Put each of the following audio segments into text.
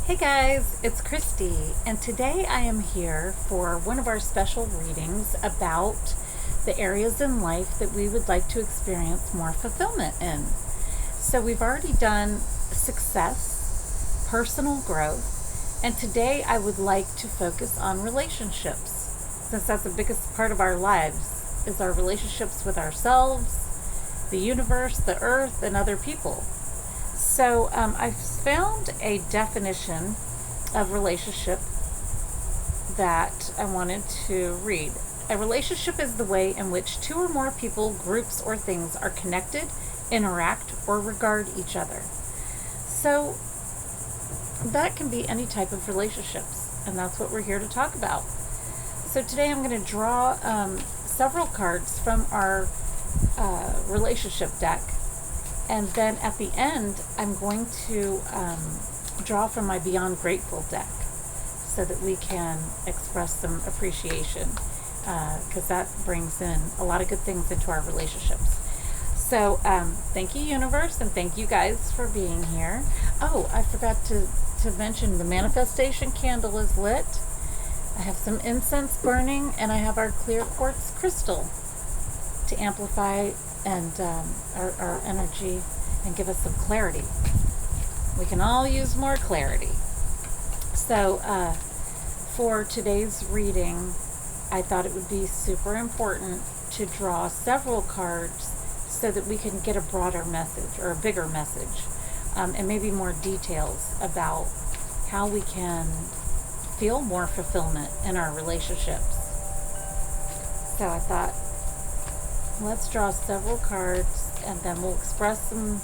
Hey guys, it's Christy, and today I am here for one of our special readings about the areas in life that we would like to experience more fulfillment in. So we've already done success, personal growth, and today I would like to focus on relationships, since that's the biggest part of our lives, is our relationships with ourselves, the universe, the earth, and other people. So I've found a definition of relationship that I wanted to read. A relationship is the way in which two or more people, groups, or things are connected, interact, or regard each other. So that can be any type of relationships, and that's what we're here to talk about. So today I'm going to draw several cards from our relationship deck. And then at the end, I'm going to draw from my Beyond Grateful deck so that we can express some appreciation, because that brings in a lot of good things into our relationships. So thank you, universe, and thank you guys for being here. Oh, I forgot to mention the manifestation candle is lit. I have some incense burning, and I have our clear quartz crystal to amplify and our energy and give us some clarity. We can all use more clarity. So for today's reading, I thought it would be super important to draw several cards so that we can get a broader message or a bigger message, and maybe more details about how we can feel more fulfillment in our relationships. So I thought, let's draw several cards, and then we'll express some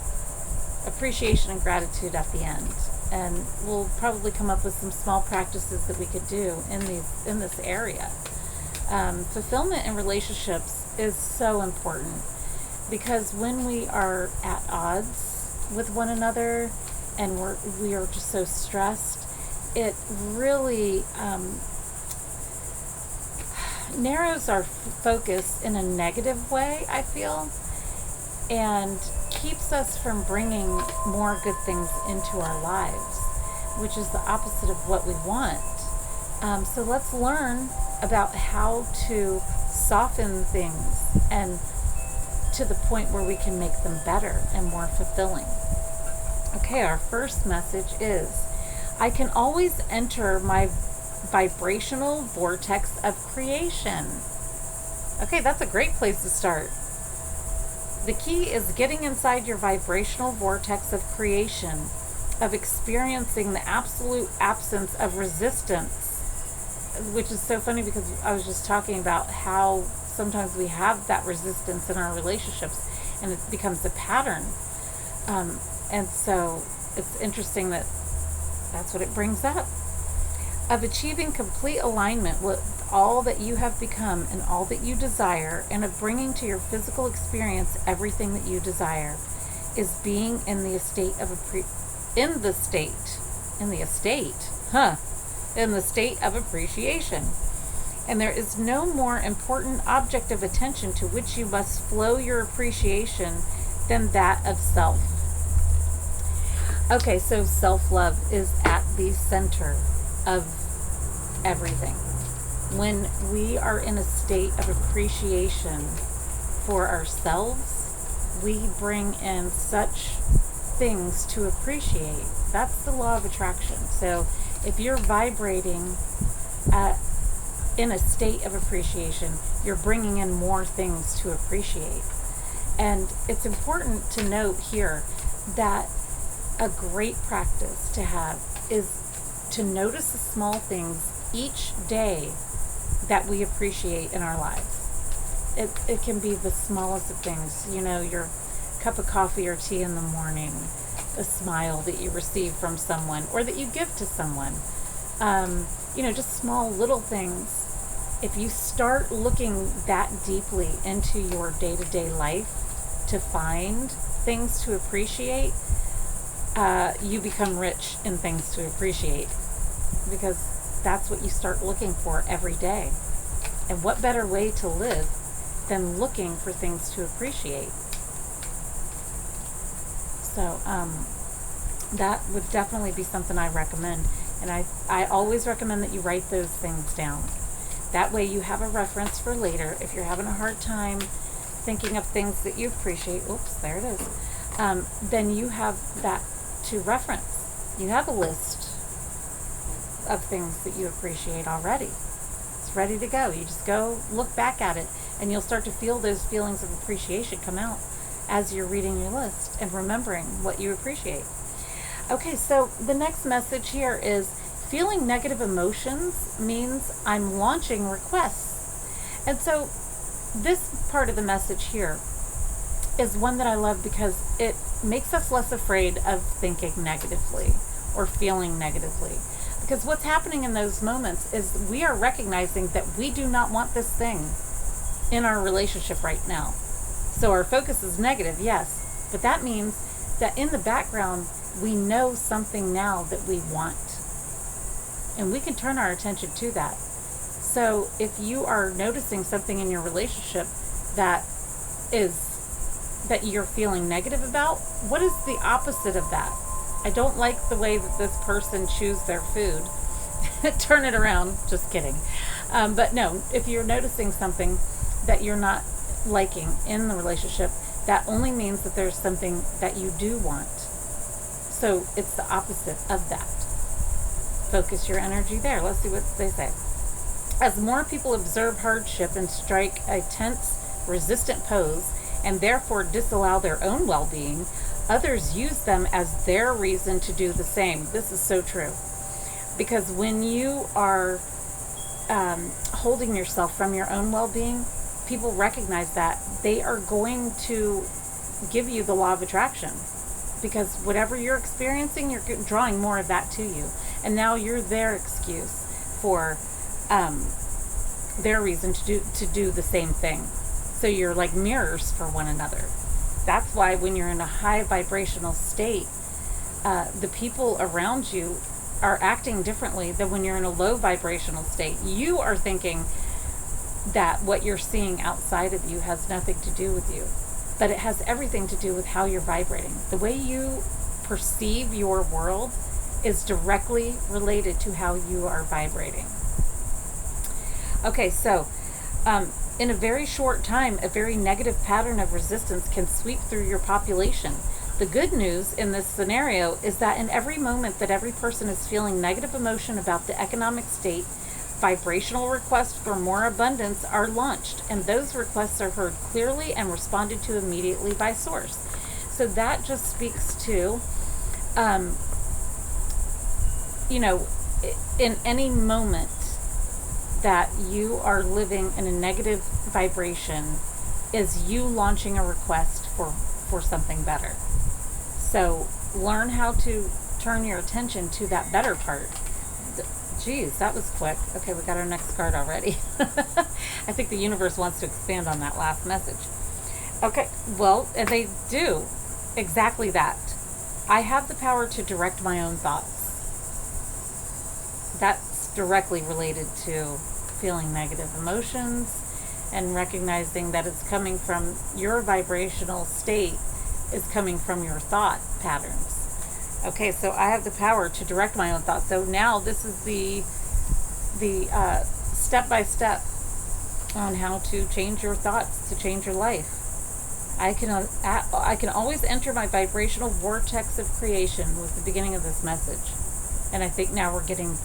appreciation and gratitude at the end. And we'll probably come up with some small practices that we could do in this area. Fulfillment in relationships is so important, because when we are at odds with one another and we are just so stressed, it really narrows our focus in a negative way, I feel, and keeps us from bringing more good things into our lives, which is the opposite of what we want. So let's learn about how to soften things and to the point where we can make them better and more fulfilling. Okay, our first message is, I can always enter my vibrational vortex of creation. Okay, that's a great place to start. The key is getting inside your vibrational vortex of creation, of experiencing the absolute absence of resistance, which is so funny because I was just talking about how sometimes we have that resistance in our relationships and it becomes a pattern. And so it's interesting that that's what it brings up. Of achieving complete alignment with all that you have become and all that you desire, and of bringing to your physical experience everything that you desire, is being in the state of appreciation. And there is no more important object of attention to which you must flow your appreciation than that of self. Okay, so self-love is at the center of everything. When we are in a state of appreciation for ourselves, we bring in such things to appreciate. That's the law of attraction. So if you're vibrating in a state of appreciation, you're bringing in more things to appreciate. And it's important to note here that a great practice to have is to notice the small things each day that we appreciate in our lives. It can be the smallest of things, your cup of coffee or tea in the morning, a smile that you receive from someone or that you give to someone, just small little things. If you start looking that deeply into your day-to-day life to find things to appreciate, you become rich in things to appreciate, because that's what you start looking for every day. And what better way to live than looking for things to appreciate? So That would definitely be something I recommend. And I always recommend that you write those things down. That way you have a reference for later. If you're having a hard time thinking of things that you appreciate, oops, there it is, then you have that to reference. You have a list of things that you appreciate already. It's ready to go. You just go look back at it, and you'll start to feel those feelings of appreciation come out as you're reading your list and remembering what you appreciate. Okay, so the next message here is feeling negative emotions means I'm launching requests. And so this part of the message here is one that I love because it makes us less afraid of thinking negatively or feeling negatively. Because what's happening in those moments is we are recognizing that we do not want this thing in our relationship right now. So our focus is negative, yes, but that means that in the background we know something now that we want. And we can turn our attention to that. So if you are noticing something in your relationship that you're feeling negative about, what is the opposite of that? I don't like the way that this person chews their food. Turn it around. Just kidding. But no, if you're noticing something that you're not liking in the relationship, that only means that there's something that you do want. So it's the opposite of that. Focus your energy there. Let's see what they say. As more people observe hardship and strike a tense, resistant pose, and therefore disallow their own well-being, others use them as their reason to do the same. This is so true. Because when you are holding yourself from your own well-being, people recognize that. They are going to give you the law of attraction. Because whatever you're experiencing, you're drawing more of that to you. And now you're their excuse for their reason to do the same thing. So you're like mirrors for one another. That's why when you're in a high vibrational state, the people around you are acting differently than when you're in a low vibrational state. You are thinking that what you're seeing outside of you has nothing to do with you, but it has everything to do with how you're vibrating. The way you perceive your world is directly related to how you are vibrating. Okay, so in a very short time, a very negative pattern of resistance can sweep through your population. The good news in this scenario is that in every moment that every person is feeling negative emotion about the economic state, vibrational requests for more abundance are launched, and those requests are heard clearly and responded to immediately by source. So that just speaks to, in any moment that you are living in a negative vibration is you launching a request for something better. So learn how to turn your attention to that better part. Geez, that was quick. Okay, we got our next card already. I think the universe wants to expand on that last message. Okay, well, and they do exactly that. I have the power to direct my own thoughts. That's directly related to feeling negative emotions and recognizing that it's coming from your vibrational state is coming from your thought patterns. Okay, so I have the power to direct my own thoughts. So now this is the step-by-step on how to change your thoughts, to change your life. I can always enter my vibrational vortex of creation with the beginning of this message. And I think now we're getting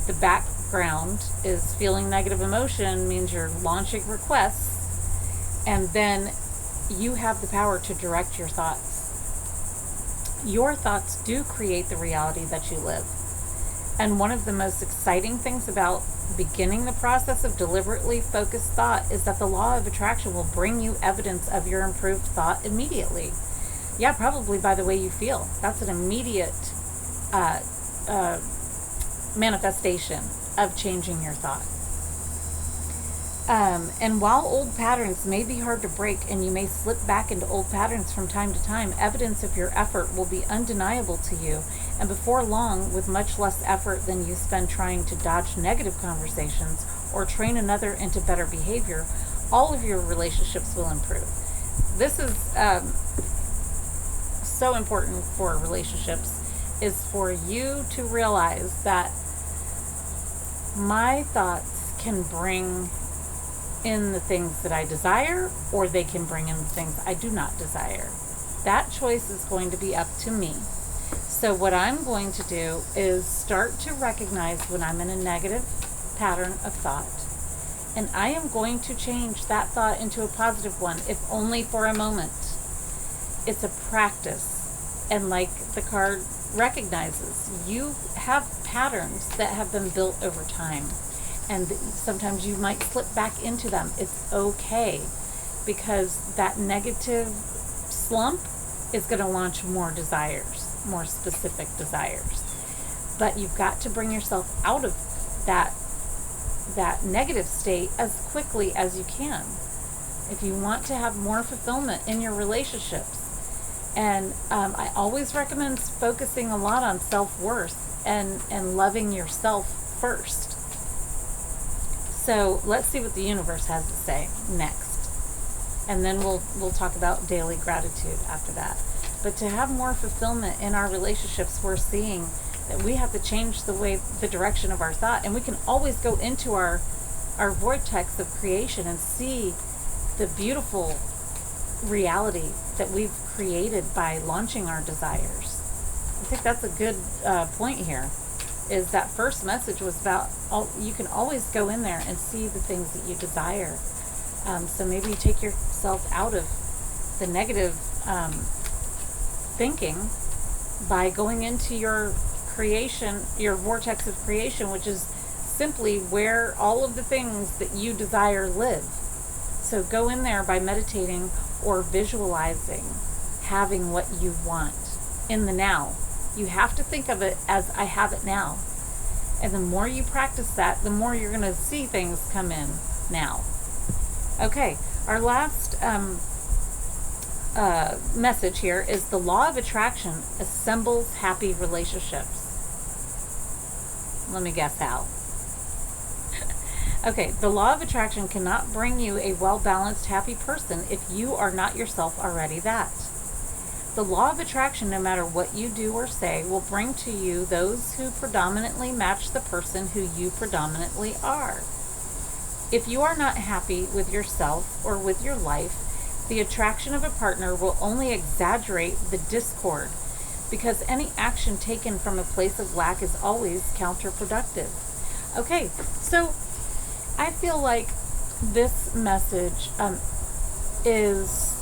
the background is feeling negative emotion means you're launching requests, and then you have the power to direct your thoughts. Your thoughts do create the reality that you live. And one of the most exciting things about beginning the process of deliberately focused thought is that the law of attraction will bring you evidence of your improved thought immediately. Yeah, probably by the way you feel. That's an immediate manifestation of changing your thought. And while old patterns may be hard to break and you may slip back into old patterns from time to time, evidence of your effort will be undeniable to you. And before long, with much less effort than you spend trying to dodge negative conversations or train another into better behavior, all of your relationships will improve. This is so important for relationships is for you to realize that my thoughts can bring in the things that I desire, or they can bring in the things I do not desire. That choice is going to be up to me. So what I'm going to do is start to recognize when I'm in a negative pattern of thought. And I am going to change that thought into a positive one, if only for a moment. It's a practice. And like the card recognizes, you have patterns that have been built over time. And sometimes you might slip back into them. It's okay, because that negative slump is going to launch more desires, more specific desires. But you've got to bring yourself out of that negative state as quickly as you can if you want to have more fulfillment in your relationships. And I always recommend focusing a lot on self-worth and loving yourself first. So let's see what the universe has to say next. And then we'll talk about daily gratitude after that. But to have more fulfillment in our relationships, we're seeing that we have to change the direction of our thought. And we can always go into our vortex of creation and see the beautiful reality that we've created by launching our desires. I think that's a good point here, is that first message was about you can always go in there and see the things that you desire. So maybe you take yourself out of the negative thinking by going into your creation, your vortex of creation, which is simply where all of the things that you desire live. So go in there by meditating or visualizing having what you want in the now. You have to think of it as I have it now. And the more you practice that, the more you're going to see things come in now. Okay, our last message here is the law of attraction assembles happy relationships. Let me guess how. Okay, the law of attraction cannot bring you a well-balanced, happy person if you are not yourself already that. The law of attraction, no matter what you do or say, will bring to you those who predominantly match the person who you predominantly are. If you are not happy with yourself or with your life, the attraction of a partner will only exaggerate the discord, because any action taken from a place of lack is always counterproductive. Okay, so I feel like this message is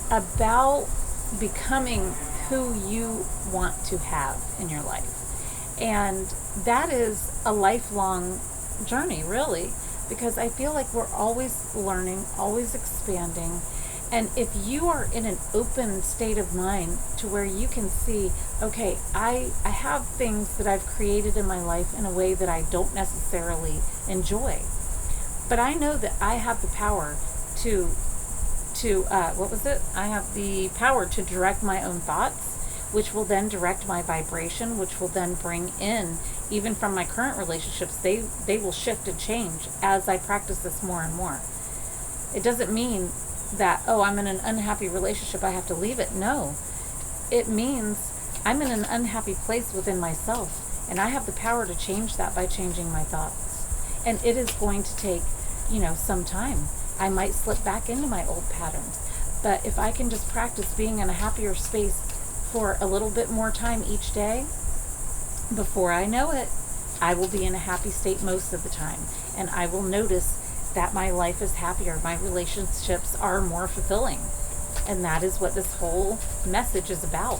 about becoming who you want to have in your life. And that is a lifelong journey, really, because I feel like we're always learning, always expanding. And if you are in an open state of mind to where you can see, okay, I have things that I've created in my life in a way that I don't necessarily enjoy, but I know that I have the power to I have the power to direct my own thoughts, which will then direct my vibration, which will then bring in, even from my current relationships, they will shift and change as I practice this more and more. It doesn't mean that, oh, I'm in an unhappy relationship, I have to leave it. No, it means I'm in an unhappy place within myself, and I have the power to change that by changing my thoughts. And it is going to take, some time. I might slip back into my old patterns, but if I can just practice being in a happier space for a little bit more time each day, before I know it, I will be in a happy state most of the time, and I will notice that my life is happier, my relationships are more fulfilling. And that is what this whole message is about.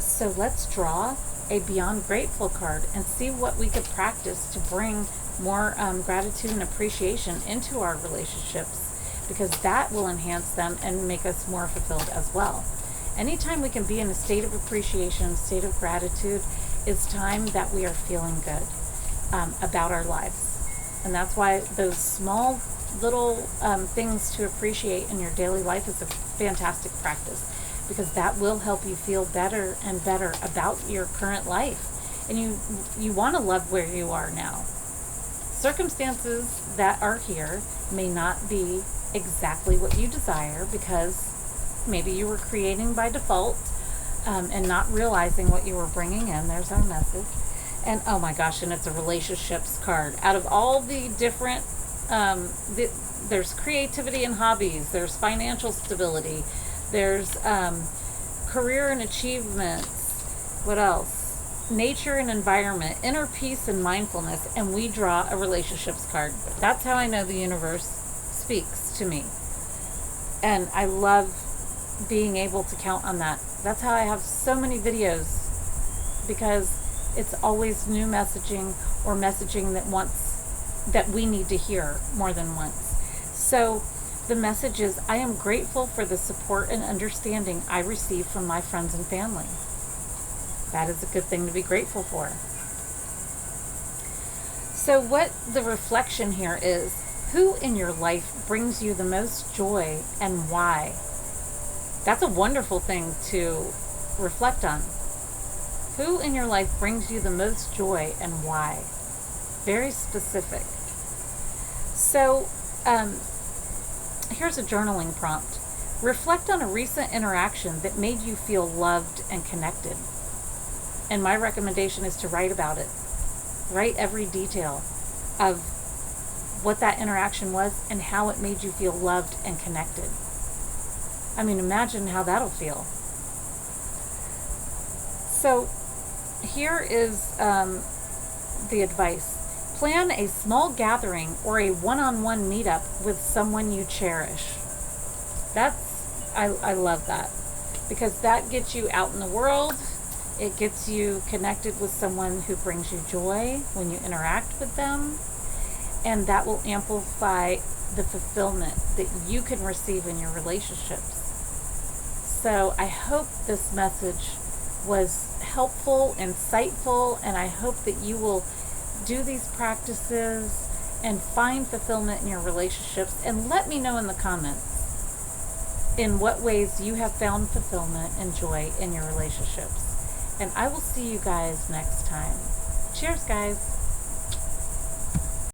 So let's draw a Beyond Grateful card and see what we could practice to bring more gratitude and appreciation into our relationships, because that will enhance them and make us more fulfilled as well. Anytime we can be in a state of appreciation, state of gratitude, is time that we are feeling good about our lives. And that's why those small little things to appreciate in your daily life is a fantastic practice, because that will help you feel better and better about your current life. And you want to love where you are now. Circumstances that are here may not be exactly what you desire, because maybe you were creating by default, and not realizing what you were bringing in. There's our message. And oh my gosh, and it's a relationships card. Out of all the different, there's creativity and hobbies, there's financial stability, there's career and achievements. What else? Nature and environment, inner peace and mindfulness, and we draw a relationships card. That's how I know the universe speaks to me. And I love being able to count on that. That's how I have so many videos, because it's always new messaging, or messaging that we need to hear more than once. So the message is, I am grateful for the support and understanding I receive from my friends and family. That is a good thing to be grateful for. So what the reflection here is, who in your life brings you the most joy and why? That's a wonderful thing to reflect on. Who in your life brings you the most joy and why? Very specific. So here's a journaling prompt. Reflect on a recent interaction that made you feel loved and connected. And my recommendation is to write about it. Write every detail of what that interaction was and how it made you feel loved and connected. I mean, imagine how that'll feel. So here is the advice. Plan a small gathering or a one-on-one meetup with someone you cherish. I love that, because that gets you out in the world. It gets you connected with someone who brings you joy when you interact with them, and that will amplify the fulfillment that you can receive in your relationships. So I hope this message was helpful, insightful, and I hope that you will do these practices and find fulfillment in your relationships, and let me know in the comments in what ways you have found fulfillment and joy in your relationships. And I will see you guys next time. Cheers, guys.